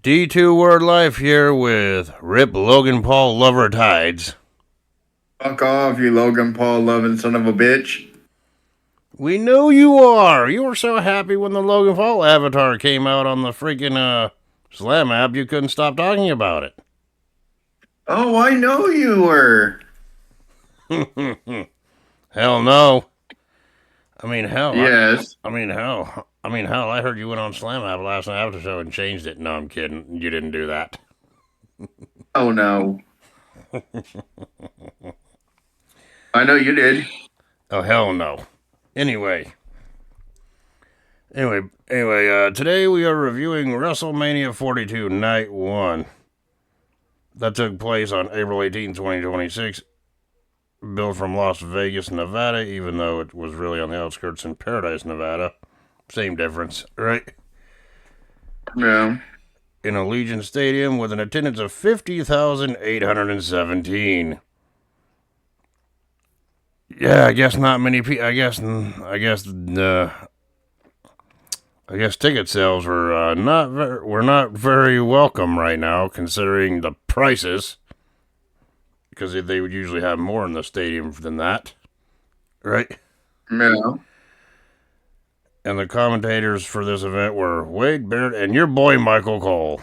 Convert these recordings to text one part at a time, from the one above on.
D2 Word Life here with Rip Logan Paul Lover Tides. Fuck off, you Logan Paul loving son of a bitch. We know you are. You were so happy when the Logan Paul avatar came out on the freaking Slam app, you couldn't stop talking about it. Oh, I know you were. Hell no. I mean, hell. Yes. Hell. I heard you went on Slam app last night after the show and changed it. No, I'm kidding. You didn't do that. Oh no. I know you did. Oh, hell no. Anyway, today we are reviewing WrestleMania 42 Night 1. That took place on April 18, 2026. Billed from Las Vegas, Nevada, even though it was really on the outskirts in Paradise, Nevada. Same difference, right? Yeah. In Allegiant Stadium with an attendance of 50,817. Yeah, I guess not many people. I guess ticket sales were not very welcome right now, considering the prices. Because they would usually have more in the stadium than that, right? Yeah. And the commentators for this event were Wade Barrett and your boy Michael Cole,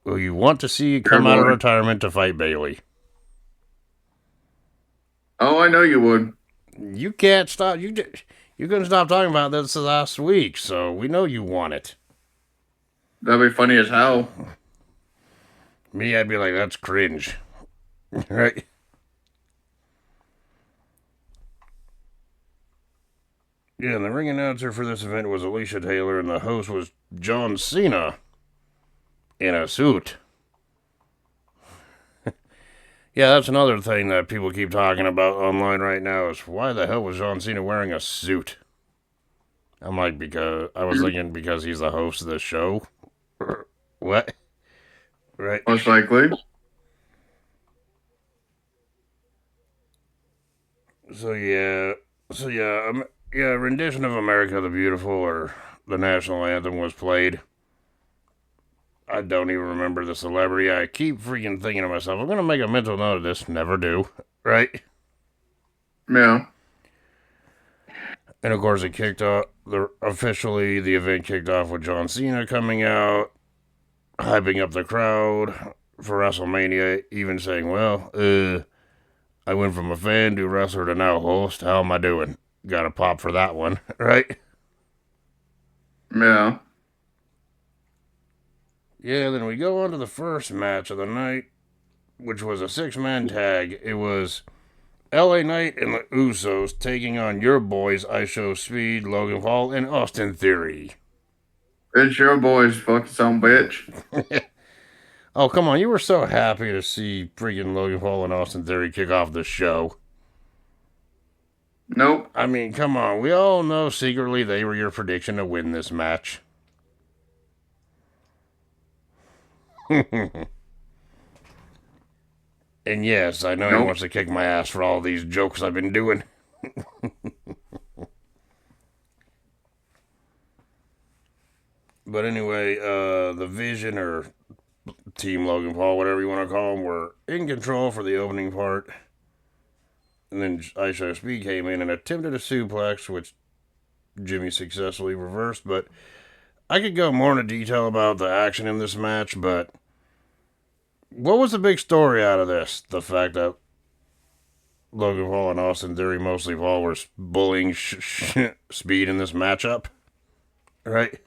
who you want to see Your come out of boy. retirement to fight Bailey. Oh, I know you would. You can't stop. You couldn't stop talking about this last week, so we know you want it. That'd be funny as hell. Me, I'd be like, that's cringe, right? Yeah, and the ring announcer for this event was Alicia Taylor, and the host was John Cena in a suit. Yeah, that's another thing that people keep talking about online right now is why the hell was John Cena wearing a suit? I'm like, because I was thinking because he's the host of the show. What? Right. Most likely. So yeah, rendition of America the Beautiful or the national anthem was played. I don't even remember the celebrity. I keep freaking thinking to myself, I'm gonna make a mental note of this. Never do. Right? Yeah. And of course, it kicked off. The event kicked off with John Cena coming out, hyping up the crowd for WrestleMania, even saying, "Well, I went from a fan to wrestler to now host. How am I doing? Got a pop for that one, right?" Yeah. Yeah. Then we go on to the first match of the night, which was a 6-man tag. It was LA Knight and the Usos taking on your boys, I Show Speed, Logan Paul, and Austin Theory. It's your boy's fucking some bitch. Oh, come on. You were so happy to see freaking Logan Paul and Austin Theory kick off the show. Nope. I mean, come on. We all know secretly they were your prediction to win this match. And yes, I know he Nope. wants to kick my ass for all these jokes I've been doing. But anyway, the Vision or Team Logan Paul, whatever you want to call them, were in control for the opening part. And then I Show Speed came in and attempted a suplex, which Jimmy successfully reversed. But I could go more into detail about the action in this match, but what was the big story out of this? The fact that Logan Paul and Austin Theory, mostly Paul, were bullying Speed in this matchup, right?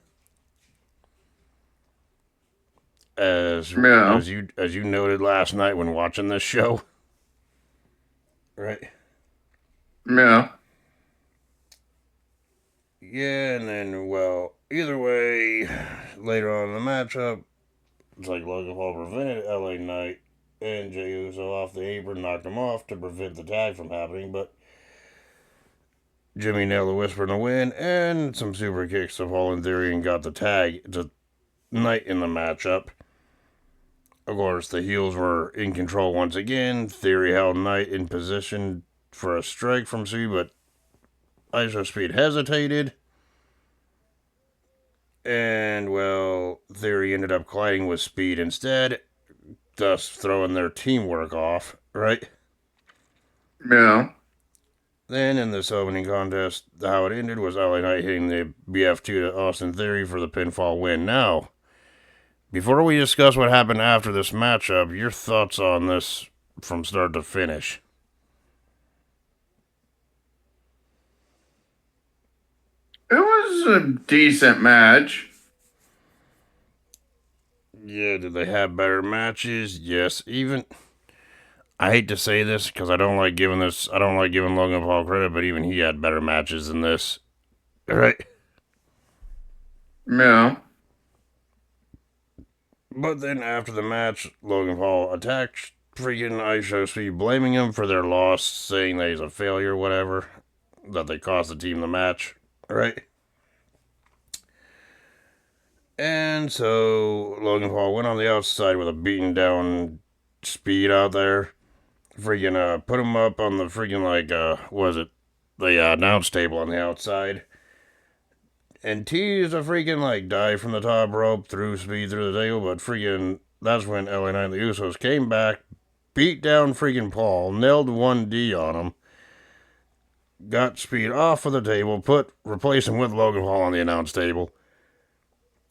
As Yeah. as you noted last night when watching this show, right? Yeah. Yeah, and then either way, later on in the matchup, it's like Logan Paul prevented LA Knight and Jey Uso off the apron, knocked him off to prevent the tag from happening, but Jimmy nailed the whisper in the win and some super kicks to Paul in Theory and got the tag to Knight in the matchup. Of course, the heels were in control once again. Theory held Knight in position for a strike from Speed, but ISO Speed hesitated. And, Theory ended up colliding with Speed instead, thus throwing their teamwork off, right? Yeah. Then in this opening contest, how it ended was LA Knight hitting the BF2 to Austin Theory for the pinfall win. Now, before we discuss what happened after this matchup, your thoughts on this from start to finish? It was a decent match. Yeah, did they have better matches? Yes, even I hate to say this because I don't like giving Logan Paul credit, but even he had better matches than this. Right? Yeah. But then after the match, Logan Paul attacked freaking IShowSpeed, blaming him for their loss, saying that he's a failure, whatever, that they cost the team the match, right? And so Logan Paul went on the outside with a beaten down Speed out there. Freaking put him up on the freaking was it the announce table on the outside, and teased a freaking dive from the top rope, threw Speed through the table, but freaking that's when LA Knight and the Usos came back, beat down freaking Paul, nailed 1D on him, got Speed off of the table, replaced him with Logan Paul on the announce table,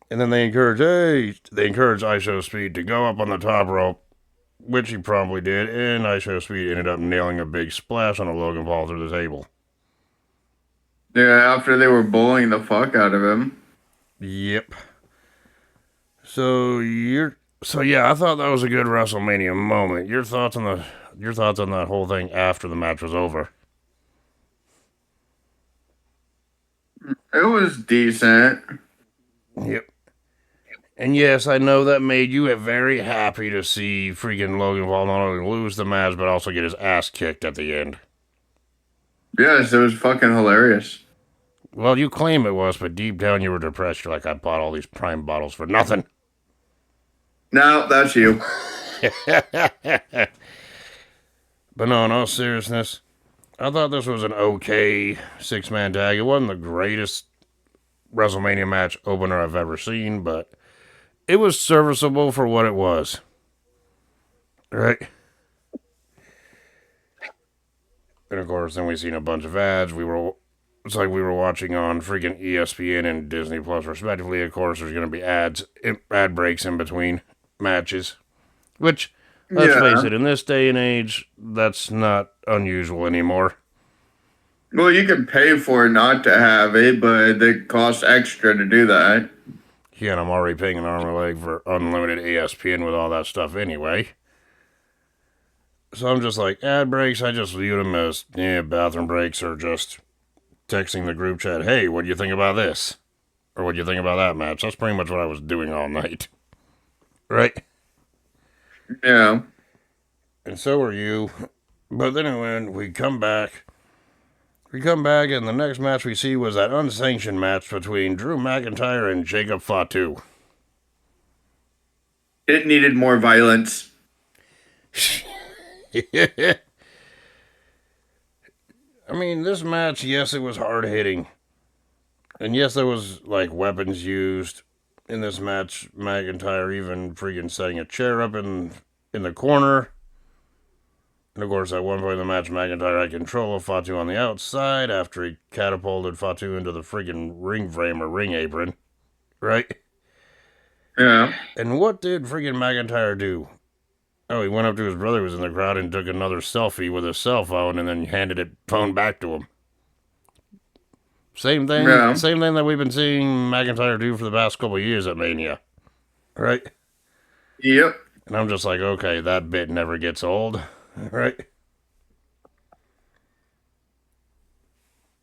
and then they encouraged IShowSpeed to go up on the top rope, which he promptly did, and IShowSpeed ended up nailing a big splash on a Logan Paul through the table. Yeah, after they were bullying the fuck out of him. Yep. So yeah, I thought that was a good WrestleMania moment. Your thoughts on that whole thing after the match was over? It was decent. Yep. And yes, I know that made you very happy to see freaking Logan Paul not only lose the match, but also get his ass kicked at the end. Yes, it was fucking hilarious. Well, you claim it was, but deep down you were depressed. You're like, I bought all these Prime bottles for nothing. No, that's you. But no, in all seriousness, I thought this was an okay six-man tag. It wasn't the greatest WrestleMania match opener I've ever seen, but it was serviceable for what it was. Right? And of course, then we seen a bunch of ads. It's like we were watching on freaking ESPN and Disney Plus, respectively. Of course, there's going to be ad breaks in between matches, which, let's face it, in this day and age, that's not unusual anymore. Well, you can pay for it not to have it, but it costs extra to do that. Yeah, and I'm already paying an arm and a leg for unlimited ESPN with all that stuff anyway. So I'm just like, ad breaks, I just view them as, bathroom breaks or just texting the group chat, hey, what do you think about this? Or what do you think about that match? That's pretty much what I was doing all night. Right? Yeah. And so are you. But then when we come back, and the next match we see was that unsanctioned match between Drew McIntyre and Jacob Fatu. It needed more violence. I mean, this match, yes, it was hard hitting. And yes, there was, weapons used in this match. McIntyre even freaking setting a chair up in the corner. And of course, at one point in the match, McIntyre had control of Fatu on the outside after he catapulted Fatu into the freaking ring frame or ring apron. Right? Yeah. And what did freaking McIntyre do? Oh, he went up to his brother who was in the crowd and took another selfie with his cell phone and then handed it phone back to him. Same thing that we've been seeing McIntyre do for the past couple of years at Mania. Right? Yep. And I'm just like, okay, that bit never gets old. Right?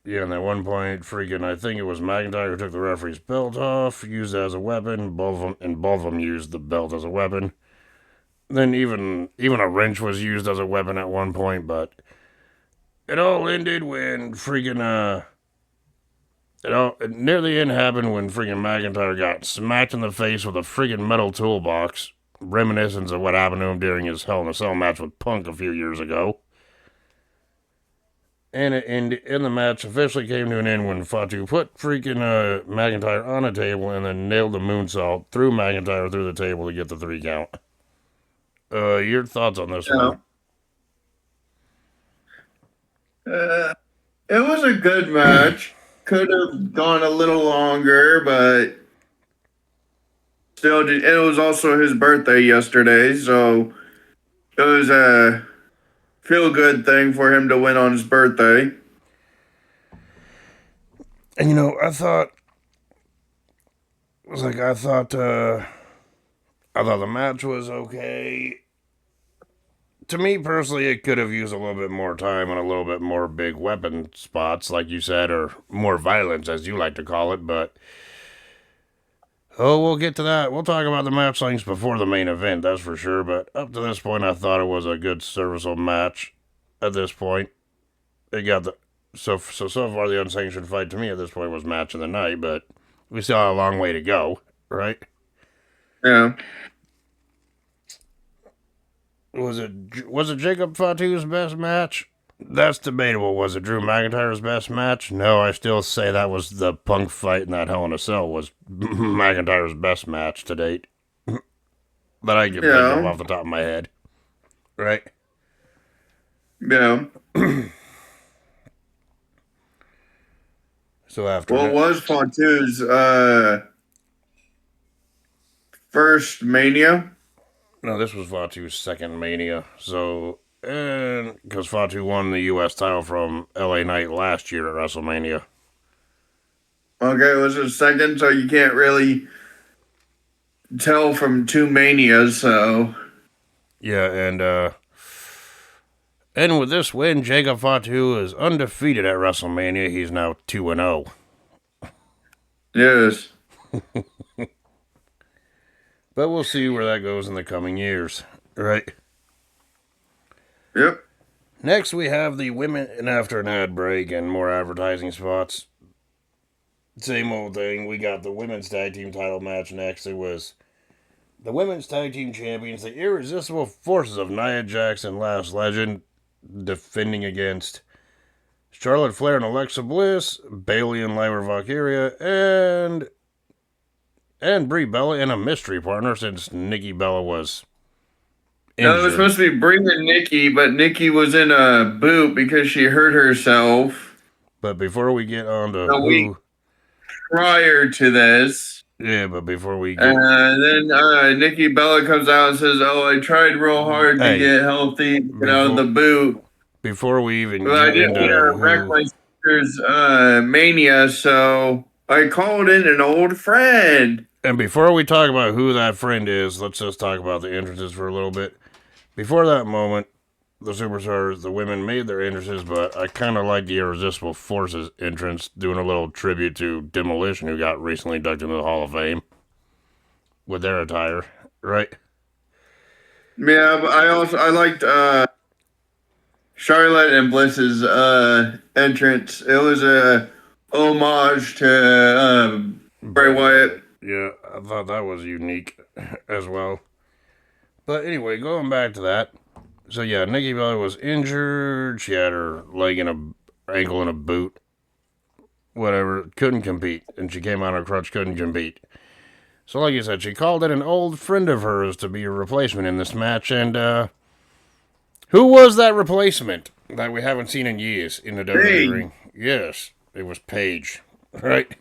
Yeah, and at one point, freaking, I think it was McIntyre who took the referee's belt off, used it as a weapon. Both of them used the belt as a weapon. Then even a wrench was used as a weapon at one point, but it all ended when freaking near the end happened when freaking McIntyre got smacked in the face with a freaking metal toolbox, reminiscence of what happened to him during his Hell in a Cell match with Punk a few years ago. And the match officially came to an end when Fatu put freaking McIntyre on a table and then nailed the moonsault through McIntyre through the table to get the 3 count. Your thoughts on this Yeah. one? It was a good match. Could have gone a little longer, but still, it was also his birthday yesterday, so it was a feel good thing for him to win on his birthday. And I thought the match was okay. To me personally, it could have used a little bit more time and a little bit more big weapon spots, like you said, or more violence, as you like to call it. But we'll get to that. We'll talk about the match things before the main event, that's for sure. But up to this point, I thought it was a good serviceable match. At this point, it got the so far the unsanctioned fight to me at this point was match of the night, but we still have a long way to go, right? Yeah. Was it Jacob Fatu's best match? That's debatable. Was it Drew McIntyre's best match? No, I still say that was the Punk fight in that Hell in a Cell was McIntyre's best match to date that I can think of Yeah. off the top of my head. Right? Yeah. So after Well, it that, was Fatu's first Mania. no, this was Fatu's second Mania. So, and because Fatu won the U.S. title from LA Knight last year at WrestleMania. Okay, it was his second, so you can't really tell from two Manias, so. Yeah, and with this win, Jacob Fatu is undefeated at WrestleMania. He's now 2-0. Yes. But we'll see where that goes in the coming years, right? Yep. Next, we have the women, and after an ad break and more advertising spots, same old thing. We got the women's tag team title match next. It was the women's tag team champions, the irresistible forces of Nia Jax and Last Legend, defending against Charlotte Flair and Alexa Bliss, Bayley and Lyra Valkyria, and Brie Bella and a mystery partner since Nikki Bella was No, it was injured. supposed to be bringing Nikki, but Nikki was in a boot because she hurt herself But before we get on to a week who, prior to this. yeah, but before we get, And then Nikki Bella comes out and says, "Oh, I tried real hard to hey, get healthy, get out of the before boot, before we even but I get didn't want into to wreck who, my sister's mania, so I called in an old friend." and before we talk about who that friend is, let's just talk about the entrances for a little bit. Before that moment, the superstars, the women made their entrances, but I kind of like the Irresistible Forces entrance, doing a little tribute to Demolition, who got recently inducted into the Hall of Fame with their attire, right? Yeah, but I liked Charlotte and Bliss's entrance. It was a homage to Bray Wyatt. Yeah, I thought that was unique as well. But anyway, going back to that. So yeah, Nikki Bella was injured. She had her leg in a ankle in a boot. Whatever, couldn't compete, and she came on her crutch, couldn't compete. So like you said, she called in an old friend of hers to be a replacement in this match, and who was that replacement that we haven't seen in years in the WWE Hey, ring? Yes, it was Paige, right?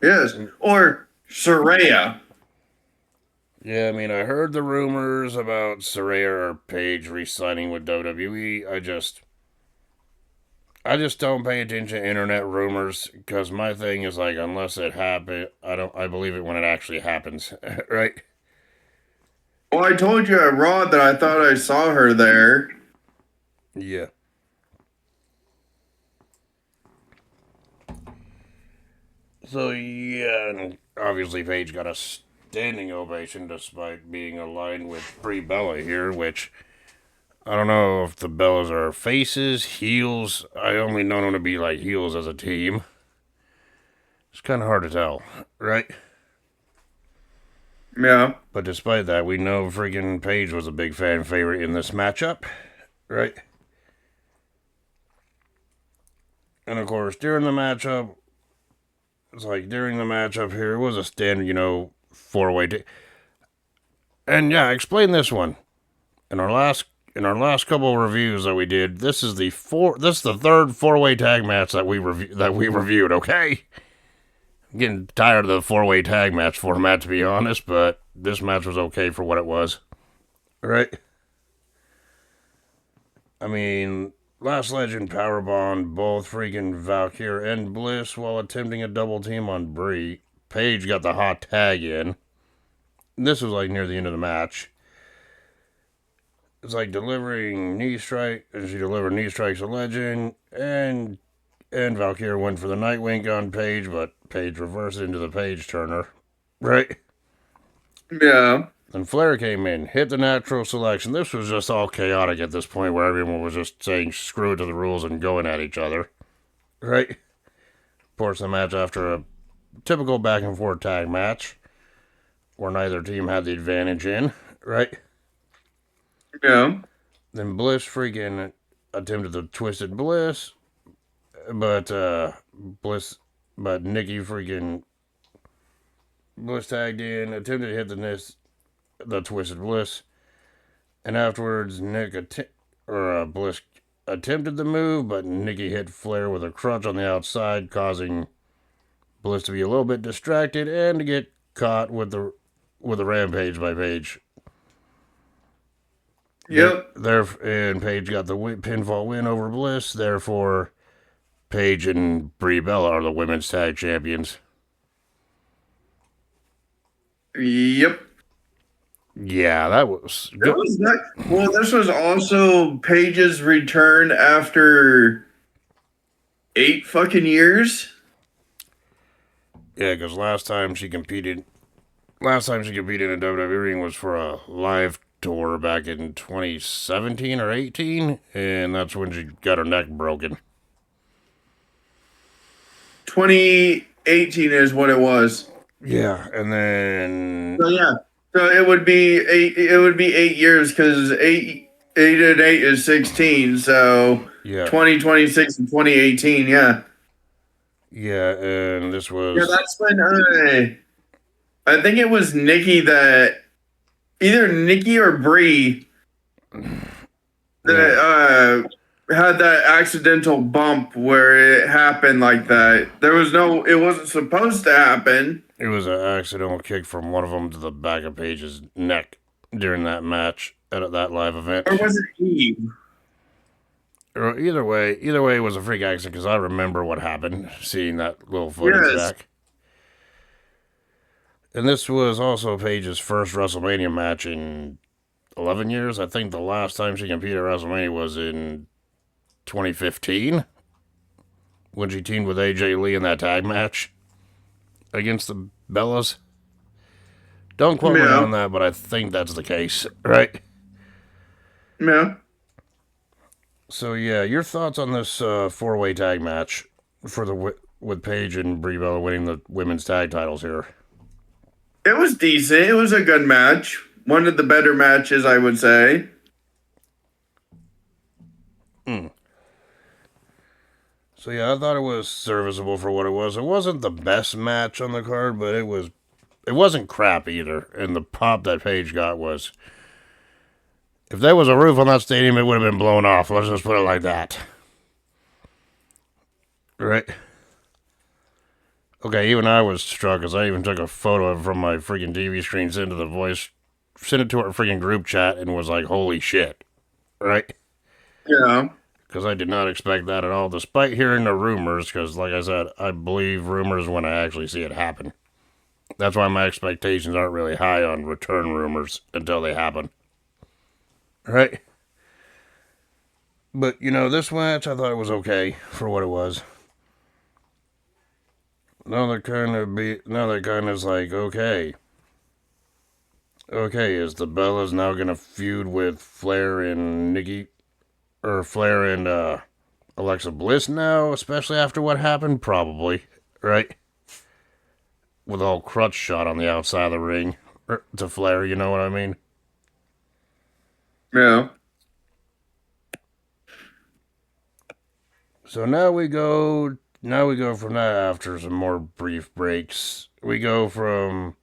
yes, or Soraya. Yeah, I mean, I heard the rumors about Saraya or Paige re-signing with WWE. I just don't pay attention to internet rumors because my thing is like, unless it happen, I believe it when it actually happens, right? Well, I told you at Raw that I thought I saw her there. Yeah. So yeah, and obviously Paige got a standing ovation despite being aligned with Brie Bella here, which I don't know if the Bellas are faces, heels. I only know them to be like heels as a team. It's kind of hard to tell, right? Yeah. But despite that, we know freaking Paige was a big fan favorite in this matchup, right? And of course, during the matchup, here, it was a standard, four-way. And yeah, explain this one. In our last couple of reviews that we did, this is the third four-way tag match that we reviewed. Okay, I'm getting tired of the four-way tag match format, to be honest, but this match was okay for what it was. Right? I mean, Last Legend powerbombed both freaking Valkyrie and Bliss while attempting a double team on Brie. Paige got the hot tag in. This was like near the end of the match. It's like delivering knee strike, and she delivered knee strikes to Legend, and Valkyrie went for the night wink on Paige, but Paige reversed into the Paige turner. Right? Yeah. Then Flair came in, hit the natural selection. This was just all chaotic at this point where everyone was just saying screw it to the rules and going at each other. Right? Of course, the match after a typical back and forth tag match where neither team had the advantage in. Right? Yeah. Then Bliss freaking attempted the Twisted Bliss, but Nikki freaking Bliss tagged in, attempted to hit the Twisted Bliss, and afterwards Bliss attempted the move, but Nikki hit Flair with a crutch on the outside, causing Bliss to be a little bit distracted and to get caught with the rampage by Paige. Yep. And Paige got the pinfall win over Bliss. Therefore, Paige and Brie Bella are the women's tag champions. Yep. Yeah, that was good. Well, this was also Paige's return after 8 fucking years. Yeah, because last time she competed in a WWE ring was for a live tour back in 2017 or 18, and that's when she got her neck broken. 2018 is what it was. Yeah, and then so it would be 8. It would be 8 years because 8 and 8 is 16. So yeah, 2026 and 2018. Yeah. Yeah, and this was Yeah, that's when I think it was Nikki that either Nikki or Brie that had that accidental bump where it happened like that. It wasn't supposed to happen. It was an accidental kick from one of them to the back of Paige's neck during that match at that live event. Or was it Eve? Or either way, it was a freak accident because I remember what happened, seeing that little footage back. And this was also Paige's first WrestleMania match in 11 years. I think the last time she competed at WrestleMania was in 2015 when she teamed with AJ Lee in that tag match against the Bellas. Don't quote me on that, but I think that's the case, right? Yeah. So yeah, your thoughts on this four-way tag match with Paige and Brie Bella winning the women's tag titles here? It was decent. It was a good match. One of the better matches, I would say. So yeah, I thought it was serviceable for what it was. It wasn't the best match on the card, but it wasn't crap either. And the pop that Paige got was, if there was a roof on that stadium, it would have been blown off. Let's just put it like that. Right? Okay, even I was struck because I even took a photo from my freaking TV screen, sent it to our freaking group chat, and was like, holy shit. Right? Yeah. Because I did not expect that at all, despite hearing the rumors, because, like I said, I believe rumors when I actually see it happen. That's why my expectations aren't really high on return rumors until they happen. Right? But, this match, I thought it was okay for what it was. Now they're kind of like, okay. Okay, is the Bellas now going to feud with Flair and Alexa Bliss now, especially after what happened? Probably, right? With a whole crutch shot on the outside of the ring to Flair, you know what I mean? Yeah. So now we go. Now we go from that after some more brief breaks. We go from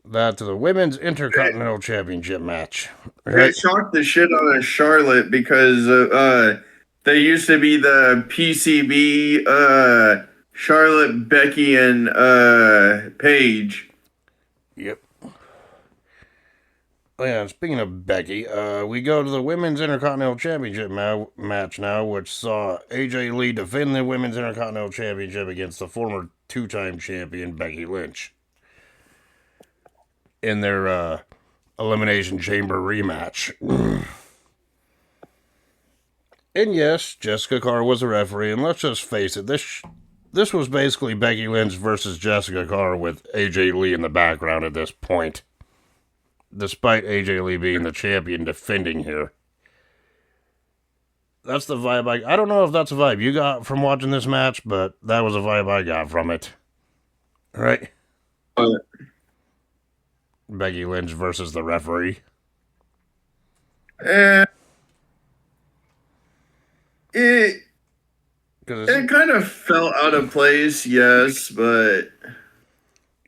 that to the women's intercontinental championship match. It Right? shocked the shit out of Charlotte because they used to be the PCB Charlotte, Becky, and Paige. Yep. Oh yeah, speaking of Becky, we go to the Women's Intercontinental Championship match now, which saw AJ Lee defend the Women's Intercontinental Championship against the former two-time champion Becky Lynch in their Elimination Chamber rematch. And yes, Jessica Carr was a referee, and let's just face it, this was basically Becky Lynch versus Jessica Carr with AJ Lee in the background at this point, despite AJ Lee being the champion defending here. That's the vibe I don't know if that's a vibe you got from watching this match, but that was a vibe I got from it. Right? But, Becky Lynch versus the referee. eh, it Because it kind of fell out of place, yes, but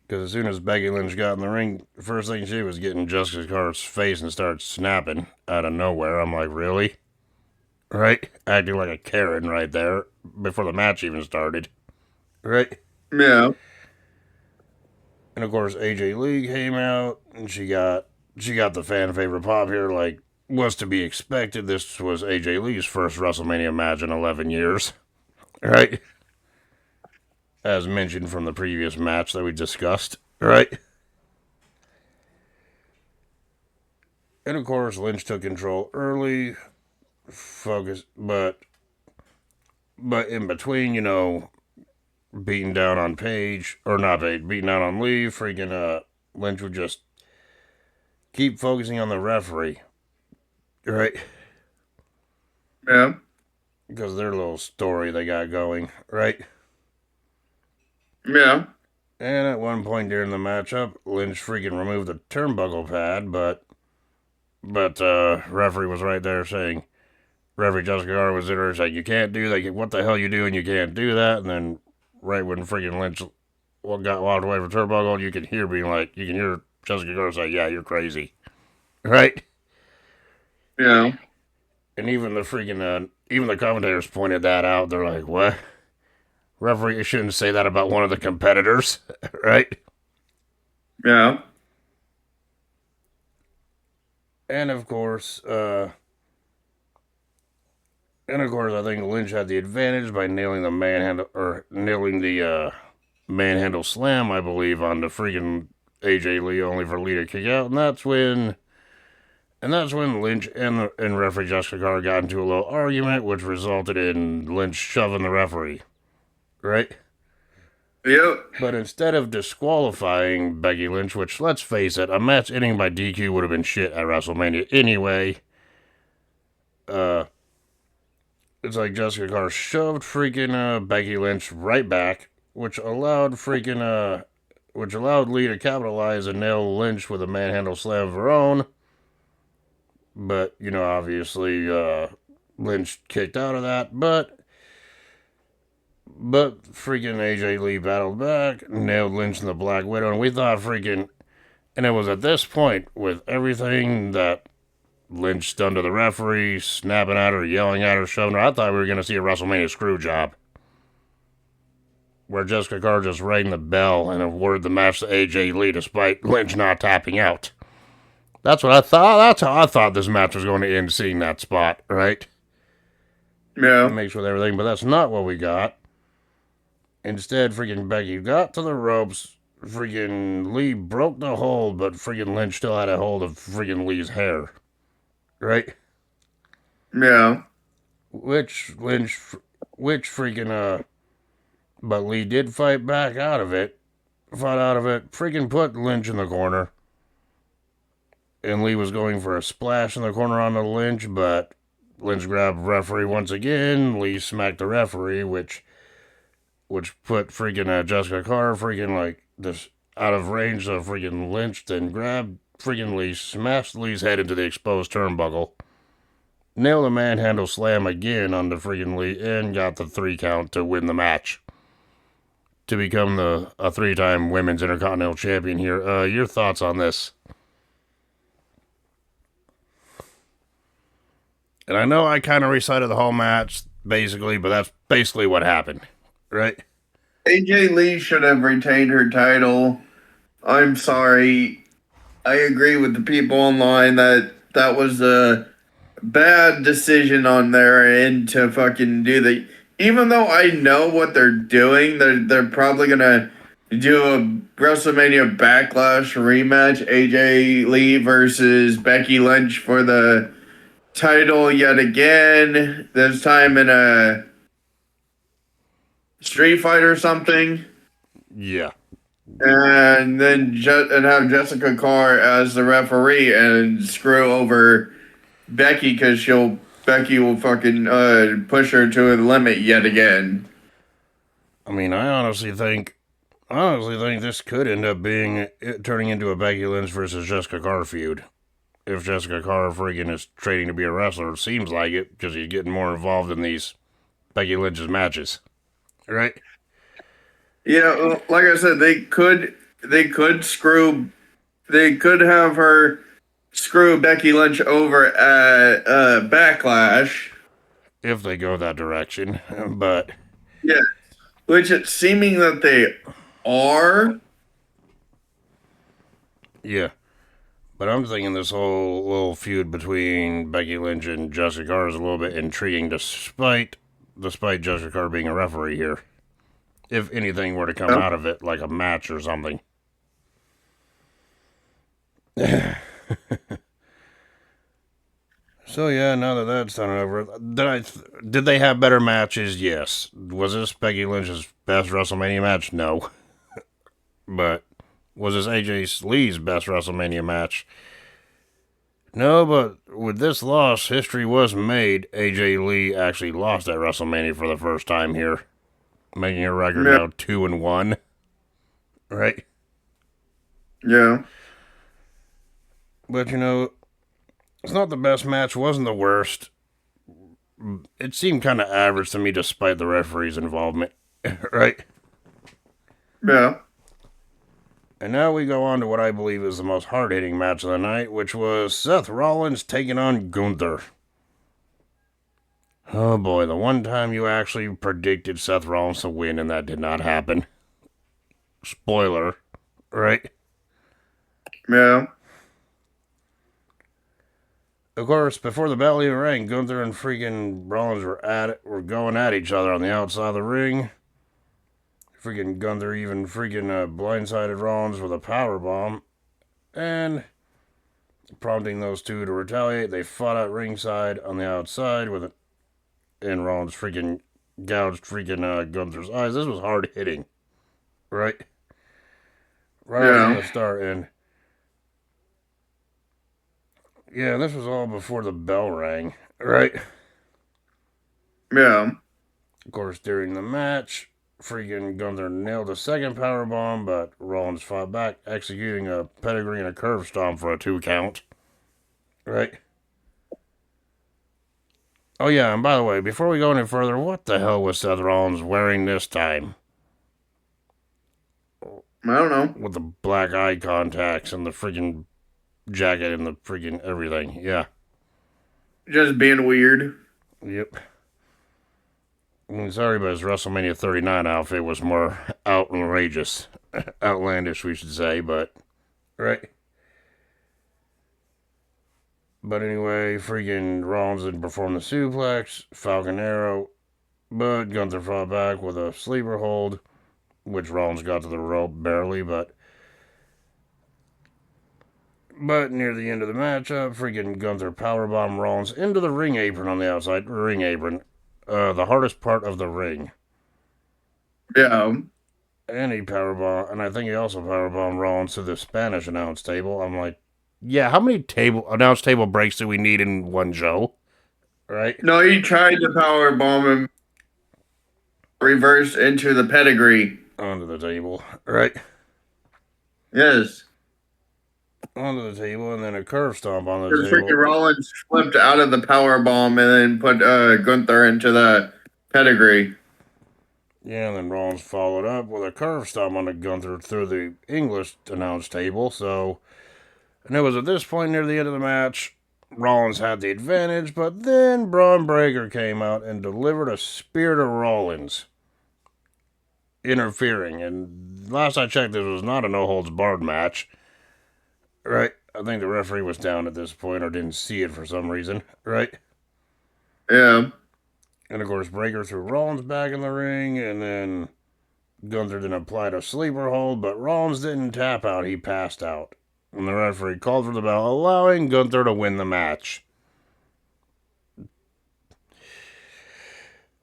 as soon as Becky Lynch got in the ring, the first thing she was getting Jessica Carr's face and started snapping out of nowhere. I'm like, really? Right? Acting like a Karen right there before the match even started. Right? yeah, And of course, AJ Lee came out and she got the fan favorite pop here, like was to be expected. This was AJ Lee's first WrestleMania match in 11 years. Right? As mentioned from the previous match that we discussed. Right? And of course, Lynch took control early, focused, but in between, beating down on Paige, or not Paige, beating down on Lee, Lynch would just keep focusing on the referee, right? yeah, Because their little story they got going, right? yeah, And at one point during the matchup, Lynch removed the turnbuckle pad, but referee was right there saying, referee Jessica Carr was there saying, you can't do that, what the hell you doing, you can't do that, and then right when Lynch got walked away from turnbuckle, you can hear Jessica Carr say, yeah, you're crazy, right? yeah, And even the commentators pointed that out. They're like, what? Referee, you shouldn't say that about one of the competitors, right? yeah, And of course, I think Lynch had the advantage by nailing the manhandle slam, I believe, on the freaking AJ Lee, only for Lee to kick out, and that's when Lynch and referee Jessica Carr got into a little argument, which resulted in Lynch shoving the referee, right? yep, But instead of disqualifying Becky Lynch, which, let's face it, a match ending by DQ would have been shit at WrestleMania anyway, uh, it's like Jessica Carr shoved Becky Lynch right back, which allowed Lee to capitalize and nail Lynch with a manhandle slam of her own. But, obviously, Lynch kicked out of that, but AJ Lee battled back, nailed Lynch in the Black Widow, and we thought and it was at this point, with everything that Lynch done to the referee, snapping at her, yelling at her, shoving her, I thought we were going to see a WrestleMania screw job. Where Jessica Carr just rang the bell and awarded the match to AJ Lee despite Lynch not tapping out. That's what I thought. That's how I thought this match was going to end, seeing that spot, right? yeah, Mixed with everything, but that's not what we got. Instead, Becky got to the ropes. Lee broke the hold, but Lynch still had a hold of Lee's hair. Right? yeah, Which Lynch, but Lee did fight back out of it. Fought out of it. Put Lynch in the corner. And Lee was going for a splash in the corner on the Lynch, but Lynch grabbed referee once again. Lee smacked the referee, which put Jessica Carr like this out of range of Lynch, then grabbed Lee, smashed Lee's head into the exposed turnbuckle, nailed a manhandle slam again on the freaking Lee and got the 3 count to win the match to become a 3-time women's intercontinental champion here. Your thoughts on this? And I know I kind of recited the whole match basically, but that's basically what happened, right? AJ Lee should have retained her title. I'm sorry. I agree with the people online that that was a bad decision on their end to fucking do the. Even though I know what they're doing, they're probably gonna do a WrestleMania Backlash rematch, AJ Lee versus Becky Lynch for the title yet again. This time in a street fight or something, Yeah. and then and have Jessica Carr as the referee and screw over Becky because Becky will fucking push her to the limit yet again. I mean, I honestly think this could end up being turning into a Becky Lynch versus Jessica Carr feud. If Jessica Carr friggin' is trading to be a wrestler, it seems like it because he's getting more involved in these Becky Lynch's matches, right? Yeah, like I said, they could have her screw Becky Lynch over at Backlash. If they go that direction, but Yeah, which it's seeming that they are. yeah. But I'm thinking this whole little feud between Becky Lynch and Jessica Carr is a little bit intriguing, despite Jessica Carr being a referee here. If anything were to come Yeah. out of it, like a match or something. So yeah, now that that's done and over, did they have better matches? Yes. Was this Becky Lynch's best WrestleMania match? No. But was this AJ Lee's best WrestleMania match? No, but with this loss, history was made. AJ Lee actually lost at WrestleMania for the first time here, making a record Yeah. now 2-1. Right? Yeah. But it's not the best match. Wasn't the worst. It seemed kind of average to me, despite the referee's involvement. Right? Yeah. And now we go on to what I believe is the most hard hitting match of the night, which was Seth Rollins taking on Gunther. Oh boy, the one time you actually predicted Seth Rollins to win and that did not happen. Spoiler, right? Yeah. Of course, before the bell even rang, Gunther and freaking Rollins were going at each other on the outside of the ring. Freaking Gunther even freaking blindsided Rollins with a power bomb, and prompting those two to retaliate, they fought at ringside on the outside with it, and Rollins freaking gouged freaking Gunther's eyes. This was hard hitting, right? Right off from Yeah. the start, and yeah, this was all before the bell rang, right? Yeah. Of course, during the match, freaking Gunther nailed a second power bomb, but Rollins fought back, executing a pedigree and a curve stomp for a 2 count, right? Oh yeah, and by the way, before we go any further, what the hell was Seth Rollins wearing this time? I don't know. With the black eye contacts and the freaking jacket and the freaking everything. Yeah. Just being weird. Yep. I mean, sorry, but his WrestleMania 39 outfit was more outrageous. Outlandish, we should say, but. Right. But anyway, freaking Rollins didn't perform the suplex, Falcon Arrow, but Gunther fought back with a sleeper hold, which Rollins got to the rope barely, but near the end of the matchup, freaking Gunther powerbomb Rollins into the ring apron on the outside ring apron, the hardest part of the ring. Yeah. And he powerbomb, and I think he also powerbombed Rollins to the Spanish announce table. I'm like, yeah, how many announce table breaks do we need in one show? Right? No, he tried to power bomb him reverse into the pedigree. Onto the table. Right? Yes. onto the table, and then a curve stomp on the Because freaking table. Rollins flipped out of the power bomb and then put Gunther into the pedigree. Yeah, and then Rollins followed up with a curve stomp on the Gunther through the English announce table. So, and it was at this point near the end of the match, Rollins had the advantage, but then Braun Breaker came out and delivered a spear to Rollins, interfering. And last I checked, this was not a no holds barred match, right? I think the referee was down at this point or didn't see it for some reason, right? Yeah. And of course, Breaker threw Rollins back in the ring, and then Gunther then applied a sleeper hold, but Rollins didn't tap out, he passed out. And the referee called for the bell, allowing Gunther to win the match.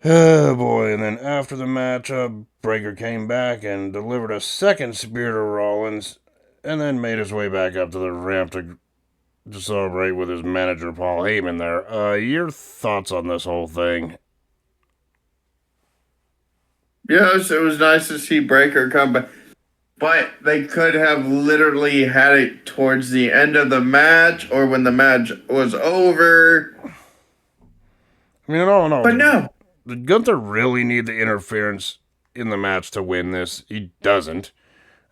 Oh boy, and then after the match, Breaker came back and delivered a second spear to Rollins, and then made his way back up to the ramp to celebrate with his manager Paul Heyman there. Your thoughts on this whole thing? Yes, it was nice to see Breaker come back. But they could have literally had it towards the end of the match or when the match was over. I mean, I don't know. But no. Did Gunther really need the interference in the match to win this? He doesn't.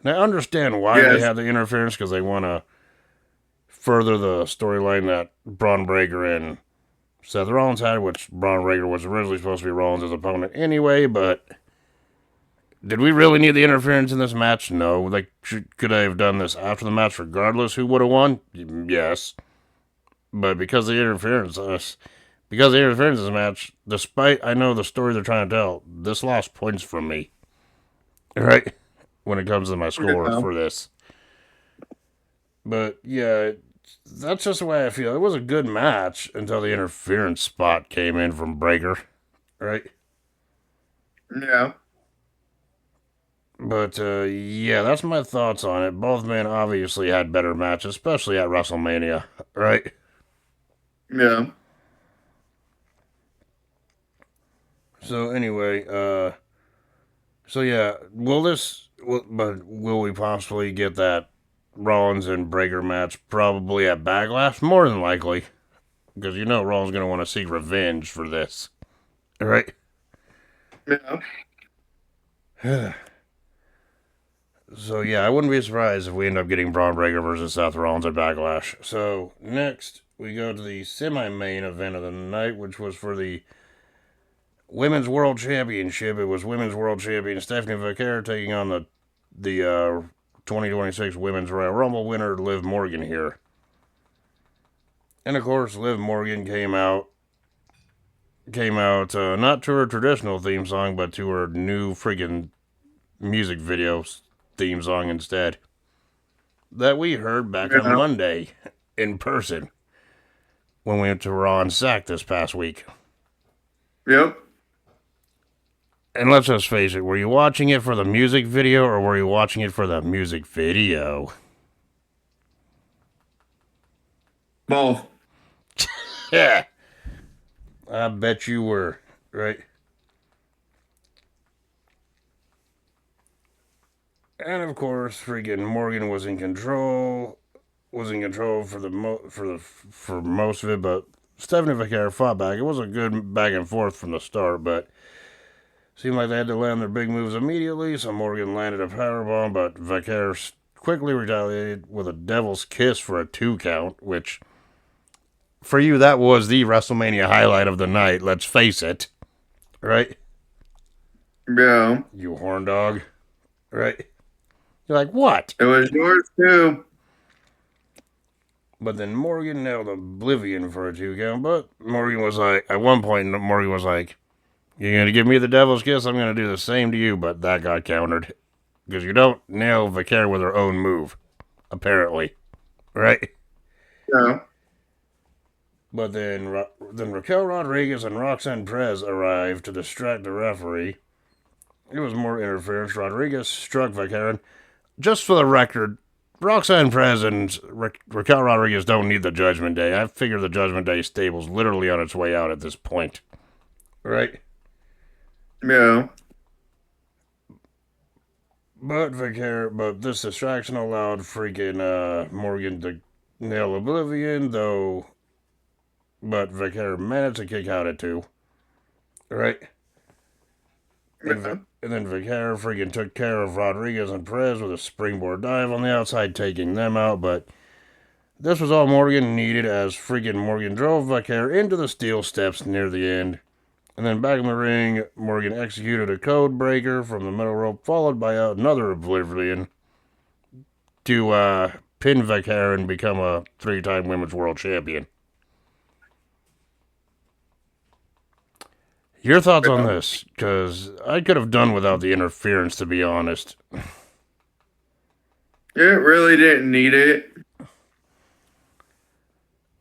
And I understand why they Yes. have the interference, because they want to further the storyline that Braun Breaker and Seth Rollins had, which Braun Breaker was originally supposed to be Rollins' opponent anyway, but did we really need the interference in this match? No. Could I have done this after the match regardless who would have won? Yes. But because of the interference in this match, despite I know the story they're trying to tell, this lost points from me. Right? When it comes to my score Yeah. for this. But yeah, that's just the way I feel. It was a good match until the interference spot came in from Breaker. Right? Yeah. But yeah, that's my thoughts on it. Both men obviously had better matches, especially at WrestleMania, right? Yeah. So anyway, so yeah, but will we possibly get that Rollins and Breaker match probably at Backlash? More than likely, because you know Rollins gonna want to seek revenge for this, right? Yeah. So yeah, I wouldn't be surprised if we end up getting Braun Breaker versus Seth Rollins at Backlash. So next we go to the semi-main event of the night, which was for the Women's World Championship. It was Women's World Champion Stephanie Vaquer taking on the 2026 Women's Royal Rumble winner Liv Morgan here. And of course, Liv Morgan came out not to her traditional theme song, but to her new friggin' music video theme song instead. That we heard back on Yeah. Monday in person when we went to Raw and Sack this past week. Yep. And let's just face it, were you watching it for the music video or were you watching it for the music video? Both. Yeah, I bet you were, right? And of course, freaking Morgan was in control. Was in control for most of it, but Stephanie Vaquer fought back. It was a good back and forth from the start, but seemed like they had to land their big moves immediately. So Morgan landed a powerbomb, but Vaquer quickly retaliated with a devil's kiss for a 2 count, which for you that was the WrestleMania highlight of the night. Let's face it, right? Yeah. You horn dog, right? You're like, what? It was yours too. But then Morgan nailed Oblivion for a 2 count. But Morgan was like, at one point, Morgan was like, you're going to give me the devil's kiss? I'm going to do the same to you. But that got countered. Because you don't nail Vaquer with her own move, apparently. Right? Yeah. But then Raquel Rodriguez and Roxanne Perez arrived to distract the referee. It was more interference. Rodriguez struck Vaquer. Just for the record, Roxanne Perez and Raquel Rodriguez don't need the Judgment Day. I figure the Judgment Day stable's literally on its way out at this point. Right? Yeah. But this distraction allowed freaking Morgan to nail Oblivion, though. But Vicaire managed to kick out at 2, right? Yeah. And then Vicaire freaking took care of Rodriguez and Perez with a springboard dive on the outside, taking them out. But this was all Morgan needed, as freaking Morgan drove Vicaire into the steel steps near the end. And then back in the ring, Morgan executed a code breaker from the middle rope, followed by another Oblivion to pin Vicaire and become a 3-time Women's World Champion. Your thoughts on this? Because I could have done without the interference, to be honest. It really didn't need it.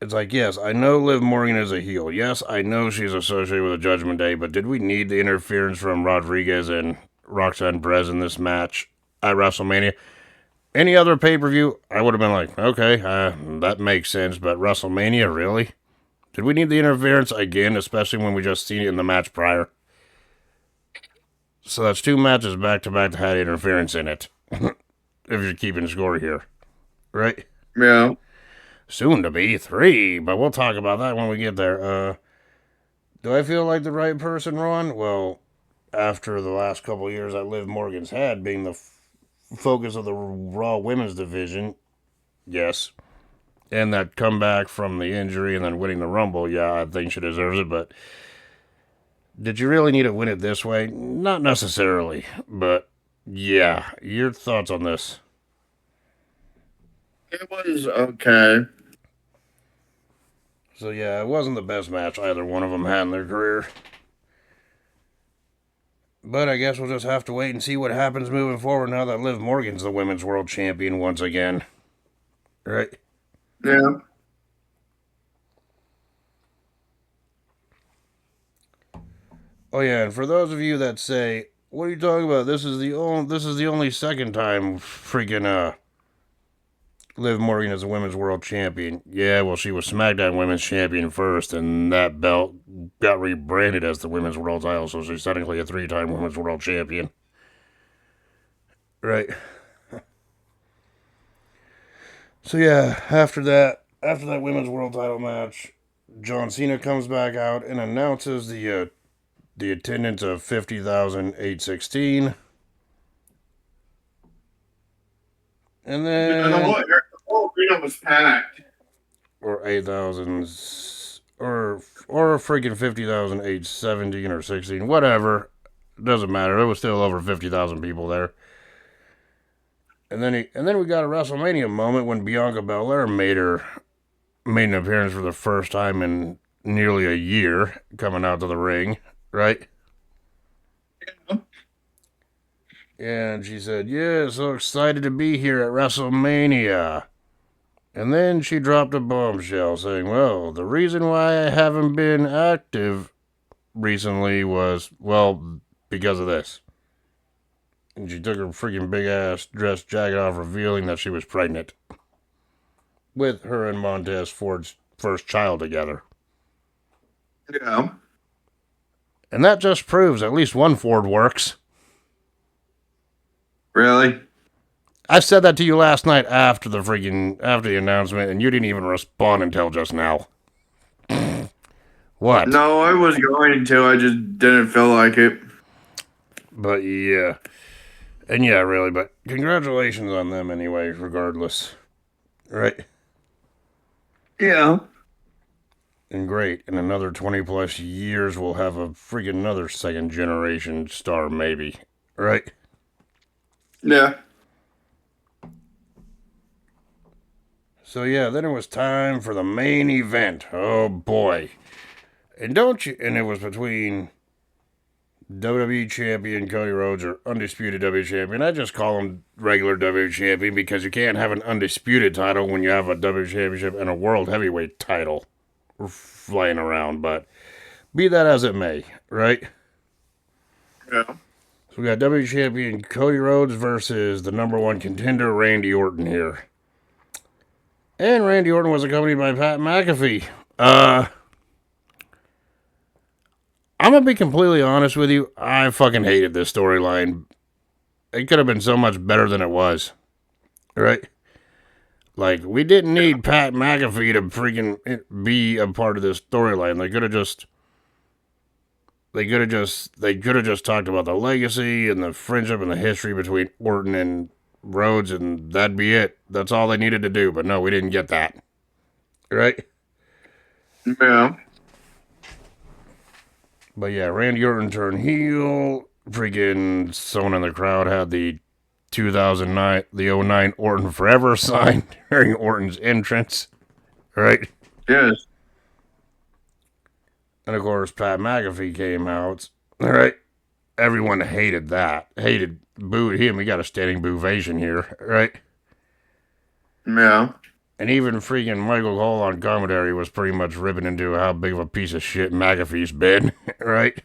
It's like, yes, I know Liv Morgan is a heel. Yes, I know she's associated with the Judgment Day, but did we need the interference from Rodriguez and Roxanne Perez in this match at WrestleMania? Any other pay-per-view, I would have been like, okay, that makes sense, but WrestleMania, really? Did we need the interference again, especially when we just seen it in the match prior? So that's 2 matches back-to-back that had interference in it, if you're keeping score here, right? Yeah. Soon to be 3, but we'll talk about that when we get there. Do I feel like the right person, Ron? Well, after the last couple of years that Liv Morgan's had being the focus of the Raw Women's Division, yes. And that comeback from the injury and then winning the Rumble, yeah, I think she deserves it, but did you really need to win it this way? Not necessarily, but yeah, your thoughts on this? It was okay. So yeah, it wasn't the best match either one of them had in their career. But I guess we'll just have to wait and see what happens moving forward now that Liv Morgan's the Women's World Champion once again. Right? Yeah. Oh yeah, and for those of you that say, "What are you talking about? This is the only second time freaking Liv Morgan is a Women's World Champion." Yeah, well, she was SmackDown Women's Champion first, and that belt got rebranded as the Women's World Title, so she's technically a 3-time Women's World Champion. Right. So yeah, after that Women's World Title match, John Cena comes back out and announces the attendance of 50,816. And Yeah, the then whole arena was packed. or 8,000 or freaking 50,817 or 16, whatever. Doesn't matter. There was still over 50,000 people there. And then we got a WrestleMania moment when Bianca Belair made an appearance for the first time in nearly a year, coming out to the ring, right? Yeah. And she said, "Yeah, so excited to be here at WrestleMania." And then she dropped a bombshell saying, "Well, the reason why I haven't been active recently was, well, because of this." And she took her freaking big ass dress jacket off, revealing that she was pregnant with her and Montez Ford's first child together. Yeah. And that just proves at least one Ford works. Really? I said that to you last night after the announcement, and you didn't even respond until just now. What? No, I was going to. I just didn't feel like it. But yeah. And yeah, really, but congratulations on them anyway, regardless. Right? Yeah. And great. In another 20 plus years, we'll have a freaking another second generation star, maybe. Right? Yeah. So yeah, then it was time for the main event. Oh boy. And it was between WWE Champion Cody Rhodes or Undisputed WWE Champion. I just call him regular WWE Champion because you can't have an undisputed title when you have a WWE Championship and a World Heavyweight title flying around. But be that as it may, right? Yeah. So we got WWE Champion Cody Rhodes versus the number one contender Randy Orton here. And Randy Orton was accompanied by Pat McAfee. I'm gonna be completely honest with you. I fucking hated this storyline. it could have been so much better than it was, right? Like, we didn't need Pat McAfee to freaking be a part of this storyline. They could have just talked about the legacy and the friendship and the history between Orton and Rhodes, and that'd be it. That's all they needed to do. But no, we didn't get that, right? Yeah. But yeah, Randy Orton turned heel. Freaking someone in the crowd had the 2009, the '09 Orton Forever sign during Orton's entrance, right? Yes. And of course, Pat McAfee came out, right? Everyone hated that. Booed him. We got a standing boovation here, right? Yeah. And even freaking Michael Cole on commentary was pretty much ripping into how big of a piece of shit McAfee's been, right?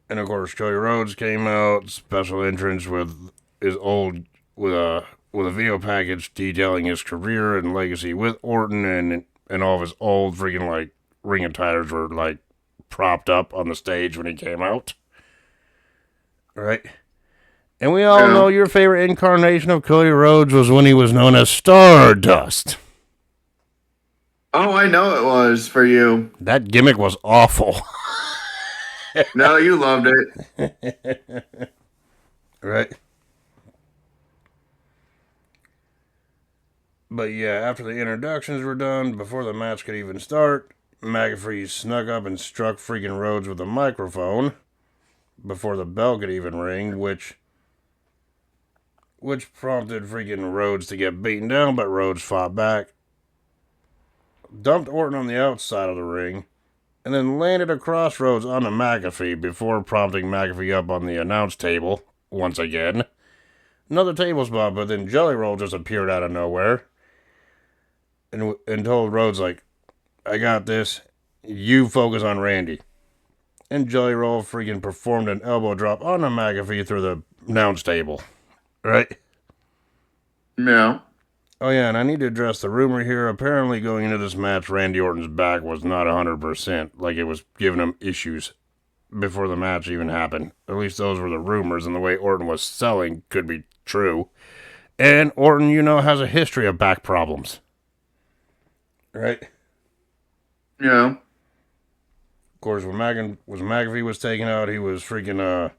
And of course, Cody Rhodes came out, special entrance with his old with a video package detailing his career and legacy with Orton, and all of his old freaking like ring attires were like propped up on the stage when he came out, right? And we all know Yeah. your favorite incarnation of Cody Rhodes was when he was known as Stardust. Oh, I know it was for you. That gimmick was awful. No, you loved it. Right? But yeah, after the introductions were done, before the match could even start, McAfee snuck up and struck freaking Rhodes with a microphone before the bell could even ring, which prompted freaking Rhodes to get beaten down, but Rhodes fought back, dumped Orton on the outside of the ring, and then landed across Rhodes onto McAfee before prompting McAfee up on the announce table once again. Another table spot, but then Jelly Roll just appeared out of nowhere and told Rhodes, like, I got this. You focus on Randy. And Jelly Roll freaking performed an elbow drop on a McAfee through the announce table. Right? Yeah. Oh, yeah, and I need to address the rumor here. Apparently, going into this match, Randy Orton's back was not 100%. Like, it was giving him issues before the match even happened. At least those were the rumors, and the way Orton was selling could be true. And Orton, has a history of back problems. Right? Yeah. Of course, when McAfee was taken out, he was freaking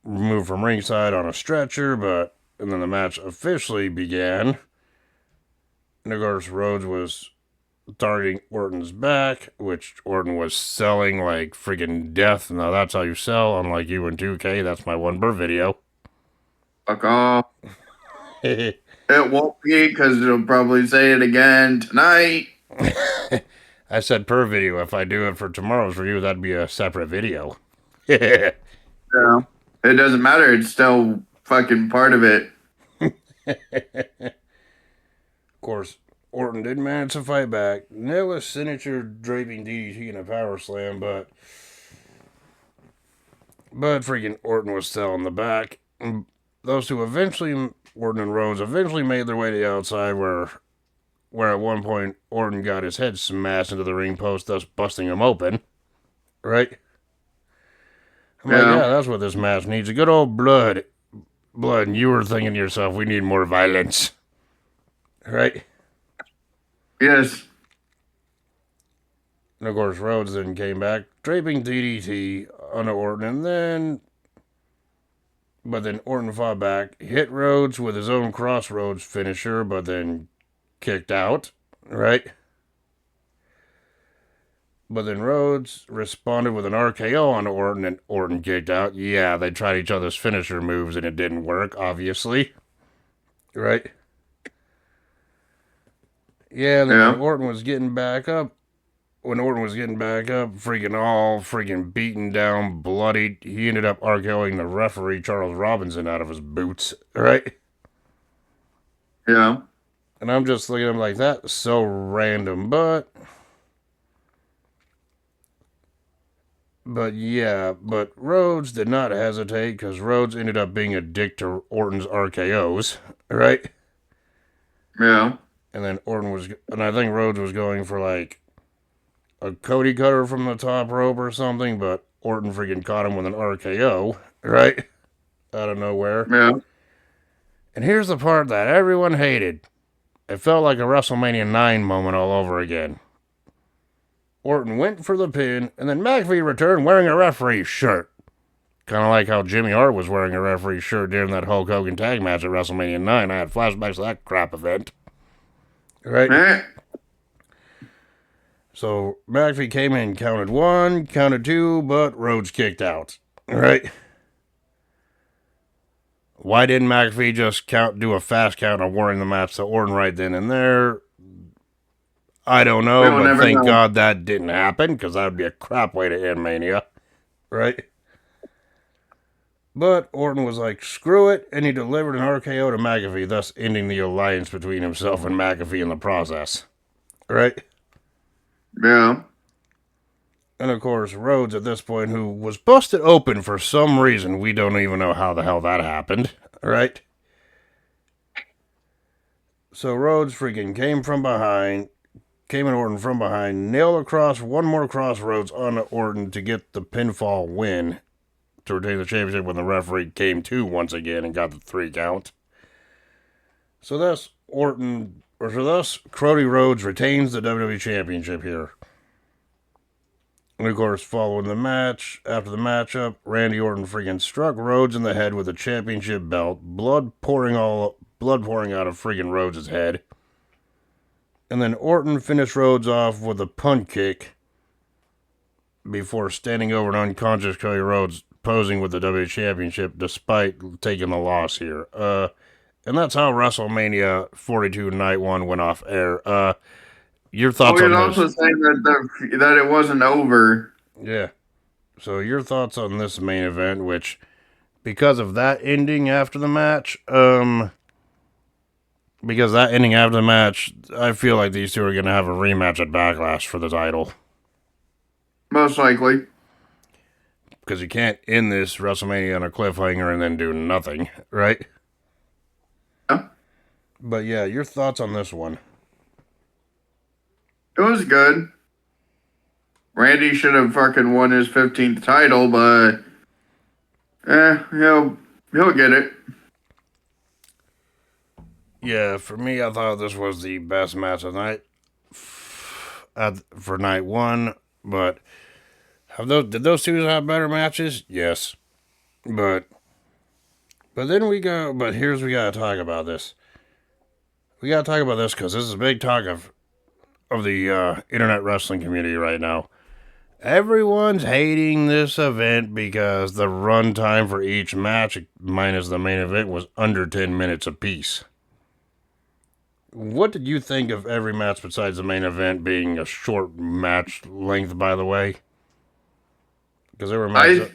removed from ringside on a stretcher, and then the match officially began. And of course, Rhodes was targeting Orton's back, which Orton was selling like freaking death. Now that's how you sell, unlike you in 2K. That's my one per video. Fuck off. It won't be because it'll probably say it again tonight. I said per video. If I do it for tomorrow's review, that'd be a separate video. Of Yeah. It doesn't matter. It's still fucking part of it. course, Orton did manage to fight back. Nail a signature draping DDT and a power slam, but freaking Orton was still in the back. Those two eventually, Orton and Rhodes, eventually made their way to the outside where at one point Orton got his head smashed into the ring post, thus busting him open. Right? I'm like, yeah, that's what this match needs. A good old blood. And you were thinking to yourself, we need more violence. Right? Yes. And of course, Rhodes then came back, draping DDT onto Orton, but then Orton fought back, hit Rhodes with his own Crossroads finisher, but then kicked out, right? But then Rhodes responded with an RKO on Orton, and Orton kicked out. Yeah, they tried each other's finisher moves, and it didn't work, obviously. Right? Yeah, and then when Orton was getting back up, freaking beaten down, bloodied, he ended up RKOing the referee, Charles Robinson, out of his boots, right? Yeah. And I'm just looking at him like, that's so random, but Rhodes did not hesitate because Rhodes ended up being a dick to Orton's RKOs, right? Yeah. And then I think Rhodes was going for like a Cody cutter from the top rope or something, but Orton freaking caught him with an RKO, right? Out of nowhere. Yeah. And here's the part that everyone hated. It felt like a WrestleMania 9 moment all over again. Orton went for the pin, and then McAfee returned wearing a referee's shirt. Kind of like how Jimmy Hart was wearing a referee's shirt during that Hulk Hogan tag match at WrestleMania 9. I had flashbacks to that crap event. Right? Eh. So McAfee came in, counted 1, counted 2, but Rhodes kicked out. Right? Why didn't McAfee just do a fast count awarding the match to Orton right then and there? I don't know, We'll but never thank know. God that didn't happen, because that would be a crap way to end Mania. Right? But Orton was like, screw it, and he delivered an RKO to McAfee, thus ending the alliance between himself and McAfee in the process. Right? Yeah. And of course, Rhodes at this point, who was busted open for some reason, we don't even know how the hell that happened. Right? So Rhodes freaking came at Orton from behind, nailed across one more crossroads on Orton to get the pinfall win to retain the championship when the referee came to once again and got the 3 count. So thus Cody Rhodes retains the WWE Championship here. And of course, following the match, after the matchup, Randy Orton freaking struck Rhodes in the head with a championship belt, blood pouring out of freaking Rhodes' head. And then Orton finished Rhodes off with a punt kick before standing over an unconscious Cody Rhodes, posing with the WWE Championship despite taking the loss here. And that's how WrestleMania 42 Night 1 went off air. Your thoughts He on was this? also saying that it wasn't over. Yeah. So your thoughts on this main event, which, because of that ending after the match, I feel like these two are going to have a rematch at Backlash for the title. Most likely. Because you can't end this WrestleMania on a cliffhanger and then do nothing, right? Yeah. But yeah, your thoughts on this one? It was good. Randy should have fucking won his 15th title, but he'll get it. Yeah, for me, I thought this was the best match of the night for night 1. But did those two have better matches? Yes, but then we go. But we gotta talk about this. We gotta talk about this because this is a big talk of the internet wrestling community right now. Everyone's hating this event because the runtime for each match, minus the main event, was under 10 minutes apiece. What did you think of every match besides the main event being a short match length, by the way? Because there were matches.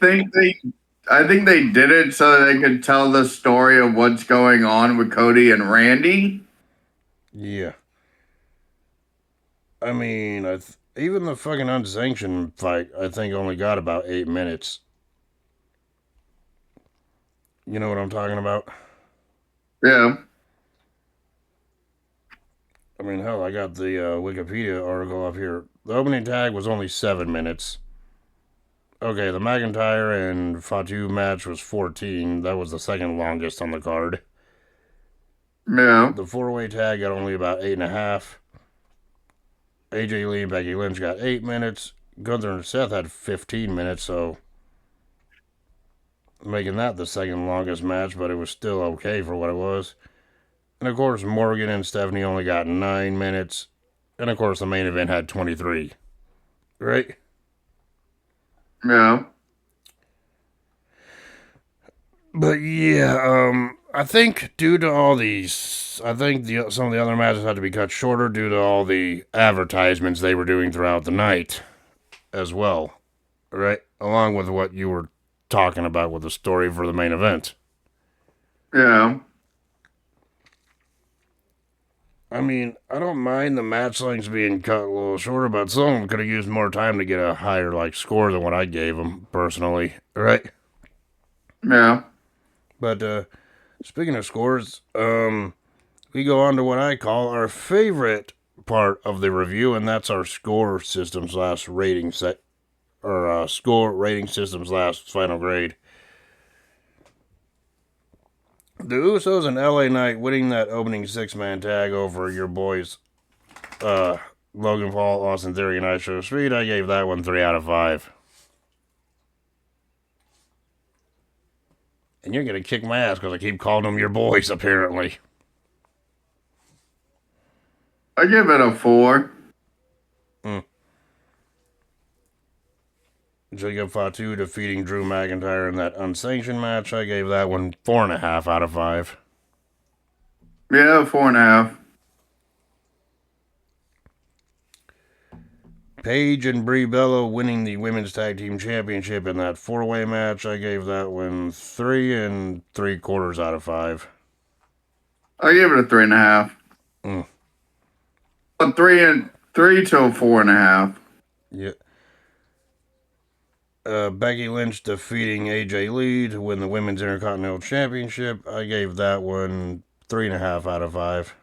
I think they did it so that they could tell the story of what's going on with Cody and Randy. Yeah. I mean, even the fucking unsanctioned fight, I think, only got about 8 minutes. You know what I'm talking about? Yeah. I mean, hell, I got the Wikipedia article up here. The opening tag was only 7 minutes. Okay, the McIntyre and Fatu match was 14. That was the second longest on the card. Yeah. The 4-way tag got only about 8.5. AJ Lee and Becky Lynch got 8 minutes. Gunther and Seth had 15 minutes, so making that the second longest match, but it was still okay for what it was. And of course, Morgan and Stephanie only got 9 minutes. And of course, the main event had 23. Right? Yeah. But yeah, I think due to all these, some of the other matches had to be cut shorter due to all the advertisements they were doing throughout the night as well. Right? Along with what you were talking about with the story for the main event. Yeah. I mean, I don't mind the match lengths being cut a little shorter, but some of them could have used more time to get a higher score than what I gave them personally, right? Yeah. But speaking of scores, we go on to what I call our favorite part of the review, and that's our score system / rating set or score rating system's last final grade. The Usos and LA Knight winning that opening 6-man tag over your boys, Logan Paul, Austin Theory, and Show Speed. I gave that one 3 out of 5. And you're going to kick my ass because I keep calling them your boys, apparently. I give it a 4. Jacob Fatu defeating Drew McIntyre in that unsanctioned match. I gave that one 4.5 out of 5. Yeah, 4.5. Paige and Brie Bella winning the Women's Tag Team Championship in that 4-way match. I gave that one 3 3/4 out of 5. I give it a 3.5. A 3 to a 4.5. Yeah. Becky Lynch defeating AJ Lee to win the Women's Intercontinental Championship. I gave that one 3.5 out of 5.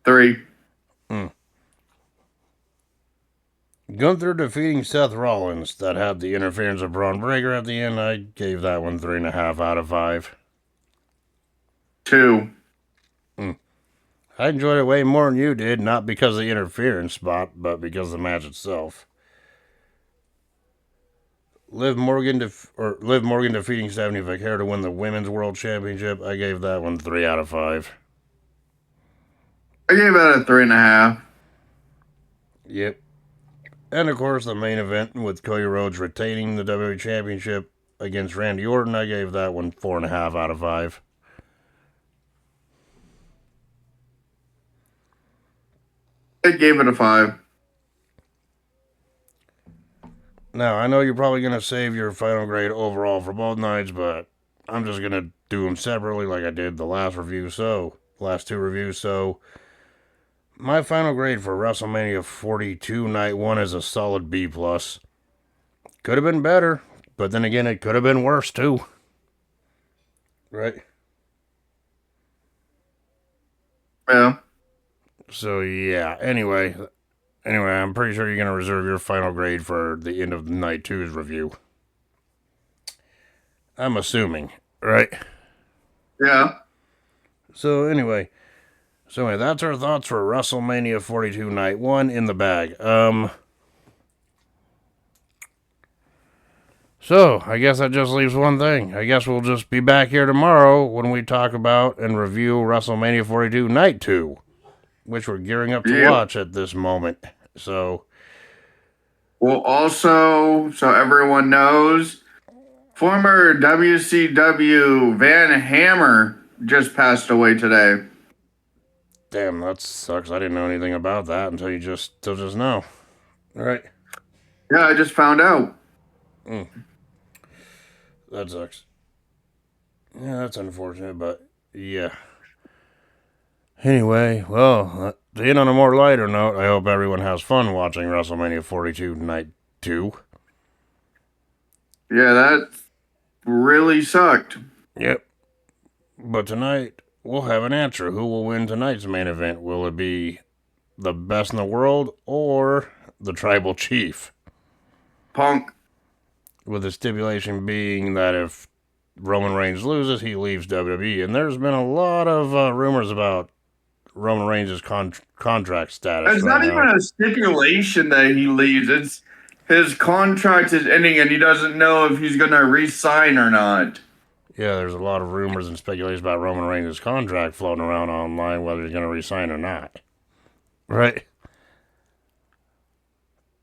Three. Gunther defeating Seth Rollins that had the interference of Braun Breaker at the end. I gave that one 3.5 out of 5. 2. I enjoyed it way more than you did, not because of the interference spot, but because of the match itself. Liv Morgan defeating Stephanie Vaquer to win the Women's World Championship. I gave that one 3 out of 5. I gave it a 3.5. Yep. And of course, the main event with Cody Rhodes retaining the WWE Championship against Randy Orton. I gave that one 4.5 out of 5. I gave it a 5. Now, I know you're probably going to save your final grade overall for both nights, but I'm just going to do them separately like I did the last two reviews. So, my final grade for WrestleMania 42 Night 1 is a solid B+. Could have been better, but then again, it could have been worse too. Right? Yeah. So, yeah. Anyway, I'm pretty sure you're going to reserve your final grade for the end of Night 2's review. I'm assuming, right? Yeah. So, anyway, that's our thoughts for WrestleMania 42 Night 1 in the bag. So, I guess that just leaves one thing. I guess we'll just be back here tomorrow when we talk about and review WrestleMania 42 Night 2, which we're gearing up to watch at this moment. So, well, also, so everyone knows, former WCW Van Hammer just passed away today. damn, that sucks. I didn't know anything about that until just now. All right. Yeah, I just found out. That sucks. Yeah, that's unfortunate, but yeah. Anyway, well, to end on a more lighter note, I hope everyone has fun watching WrestleMania 42 Night 2. Yeah, that really sucked. Yep. But tonight, we'll have an answer. Who will win tonight's main event? Will it be the best in the world or the Tribal Chief? Punk. With the stipulation being that if Roman Reigns loses, he leaves WWE. And there's been a lot of rumors about Roman Reigns' contract status. It's right not even a stipulation that he leaves. It's his contract is ending and he doesn't know if he's going to re-sign or not. Yeah, there's a lot of rumors and speculation about Roman Reigns' contract floating around online, whether he's going to re-sign or not. Right?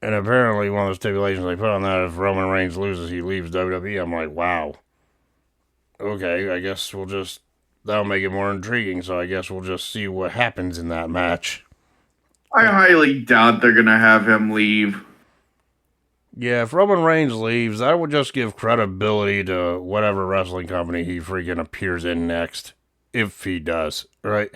And apparently one of the stipulations they put on that, if Roman Reigns loses, he leaves WWE. I'm like, wow. Okay, I guess that'll make it more intriguing, so I guess we'll just see what happens in that match. I highly doubt they're going to have him leave. Yeah, if Roman Reigns leaves, that would just give credibility to whatever wrestling company he freaking appears in next. If he does, right?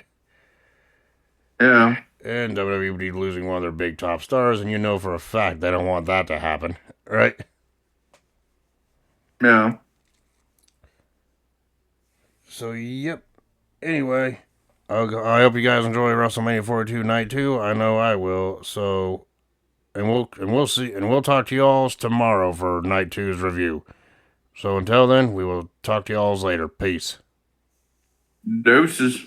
Yeah. And WWE would be losing one of their big top stars, and you know for a fact they don't want that to happen, right? Yeah. So, yep. Anyway, I hope you guys enjoy WrestleMania 42 Night 2. I know I will. So, and we'll talk to y'all tomorrow for Night Two's review. So until then, we will talk to y'all later. Peace. Doses.